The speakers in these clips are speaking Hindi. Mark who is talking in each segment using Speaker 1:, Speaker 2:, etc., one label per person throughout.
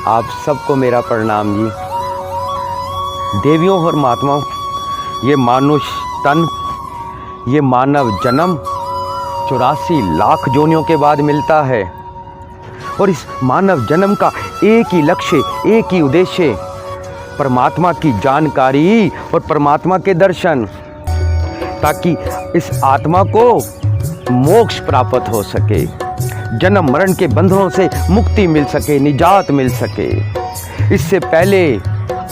Speaker 1: आप सबको मेरा प्रणाम जी। देवियों और महात्माओं, ये मानुष तन, ये मानव जन्म 84 लाख जोनियों के बाद मिलता है। और इस मानव जन्म का एक ही लक्ष्य, एक ही उद्देश्य, परमात्मा की जानकारी और परमात्मा के दर्शन, ताकि इस आत्मा को मोक्ष प्राप्त हो सके, जन्म मरण के बंधनों से मुक्ति मिल सके, निजात मिल सके। इससे पहले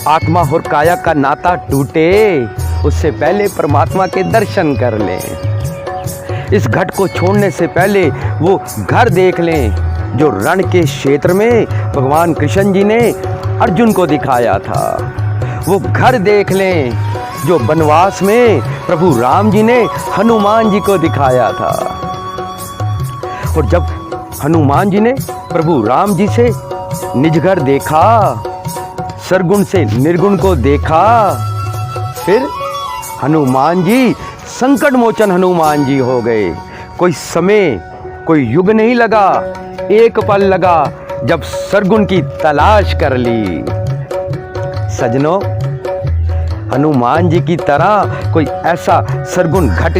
Speaker 1: आत्मा और काया का नाता टूटे, उससे पहले परमात्मा के दर्शन कर लें। इस घट को छोड़ने से पहले वो घर देख लें जो रण के क्षेत्र में भगवान कृष्ण जी ने अर्जुन को दिखाया था। वो घर देख लें जो वनवास में प्रभु राम जी ने हनुमान जी को दिखाया था। और जब हनुमान जी ने प्रभु राम जी से निज घर देखा, सरगुण से निर्गुण को देखा, फिर हनुमान जी संकट मोचन हनुमान जी हो गए। कोई समय, कोई युग नहीं लगा, एक पल लगा जब सरगुण की तलाश कर ली। सजनों, हनुमान जी की तरह कोई ऐसा सरगुण घट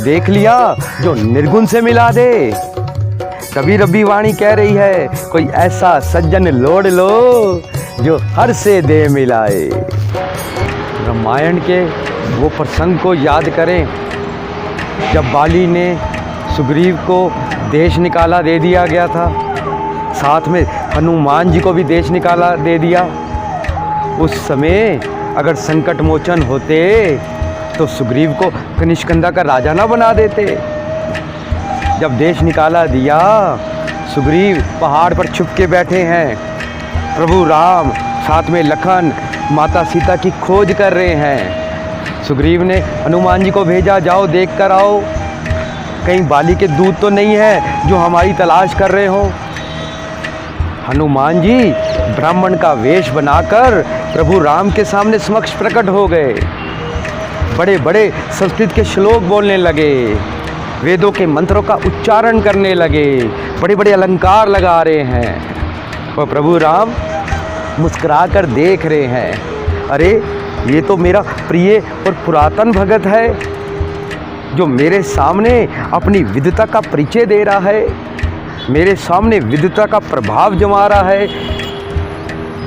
Speaker 1: देख लिया जो निर्गुण से मिला दे। कभी रब्बी वाणी कह रही है, कोई ऐसा सज्जन लोड़ लो जो हर से दे मिलाए। रामायण के वो प्रसंग को याद करें जब बाली ने सुग्रीव को देश निकाला दे दिया गया था, साथ में हनुमान जी को भी देश निकाला दे दिया। उस समय अगर संकट मोचन होते तो सुग्रीव को कनिष्कंदा का राजा ना बना देते। जब देश निकाला दिया, सुग्रीव पहाड़ पर छुप के बैठे हैं, प्रभु राम साथ में लखन माता सीता की खोज कर रहे हैं। सुग्रीव ने हनुमान जी को भेजा, जाओ देख कर आओ, कहीं बाली के दूत तो नहीं है जो हमारी तलाश कर रहे हो। हनुमान जी ब्राह्मण का वेश बनाकर प्रभु राम के सामने समक्ष प्रकट हो गए। बड़े बड़े संस्कृत के श्लोक बोलने लगे, वेदों के मंत्रों का उच्चारण करने लगे, बड़े बड़े अलंकार लगा रहे हैं। और प्रभु राम मुस्कुरा कर देख रहे हैं, अरे ये तो मेरा प्रिय और पुरातन भगत है जो मेरे सामने अपनी विद्वता का परिचय दे रहा है, मेरे सामने विद्वता का प्रभाव जमा रहा है।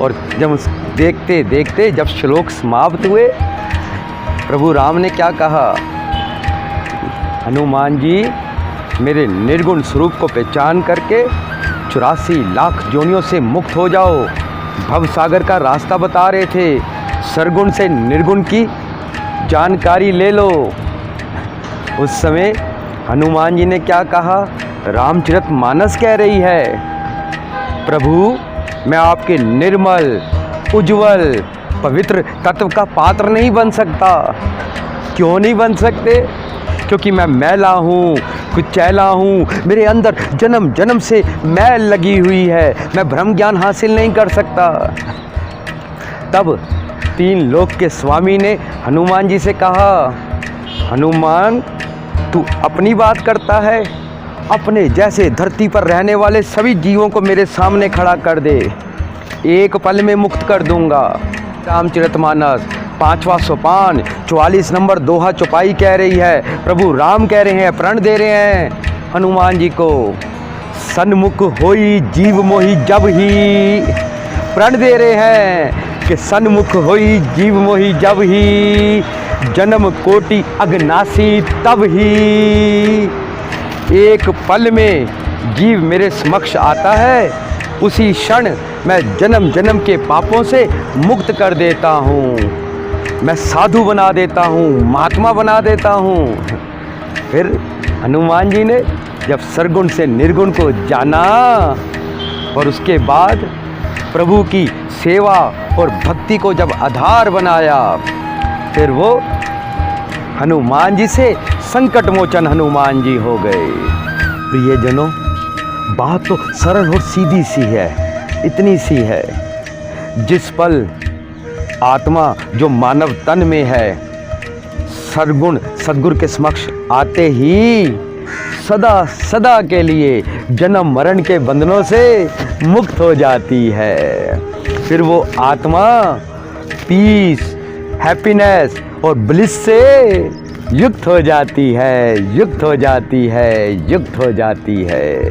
Speaker 1: और जब देखते देखते जब श्लोक समाप्त हुए, प्रभु राम ने क्या कहा, हनुमान जी मेरे निर्गुण स्वरूप को पहचान करके 84 लाख जोनियों से मुक्त हो जाओ। भव सागर का रास्ता बता रहे थे, सरगुण से निर्गुण की जानकारी ले लो। उस समय हनुमान जी ने क्या कहा, रामचरितमानस कह रही है, प्रभु मैं आपके निर्मल, उज्जवल, पवित्र तत्व का पात्र नहीं बन सकता। क्यों नहीं बन सकते? क्योंकि मैं मैला हूँ, कुचैला हूँ, मेरे अंदर जन्म जन्म से मैल लगी हुई है, मैं ब्रह्म ज्ञान हासिल नहीं कर सकता। तब 3 लोक के स्वामी ने हनुमान जी से कहा, हनुमान तू अपनी बात करता है, अपने जैसे धरती पर रहने वाले सभी जीवों को मेरे सामने खड़ा कर दे, एक पल में मुक्त कर दूंगा। रामचरितमानस 5वां सोपान 44 नंबर दोहा चौपाई कह रही है, प्रभु राम कह रहे हैं, प्रण दे रहे हैं हनुमान जी को, सन्मुख होई जीव मोहि जब ही, प्रण दे रहे हैं कि सन्मुख होई जीव मोहि जब ही, जन्म कोटि अगनासी तब ही। एक पल में जीव मेरे समक्ष आता है, उसी क्षण मैं जन्म जन्म के पापों से मुक्त कर देता हूँ, मैं साधु बना देता हूँ, महात्मा बना देता हूँ। फिर हनुमान जी ने जब सरगुण से निर्गुण को जाना और उसके बाद प्रभु की सेवा और भक्ति को जब आधार बनाया, फिर वो हनुमान जी से संकट मोचन हनुमान जी हो गए। प्रियजनों, बात तो सरल और सीधी सी है, इतनी सी है, जिस पल आत्मा जो मानव तन में है सरगुण सद्गुरु के समक्ष आते ही सदा सदा के लिए जन्म मरण के बंधनों से मुक्त हो जाती है। फिर वो आत्मा पीस, हैप्पीनेस और ब्लिस से युक्त हो जाती है, युक्त हो जाती है, युक्त हो जाती है।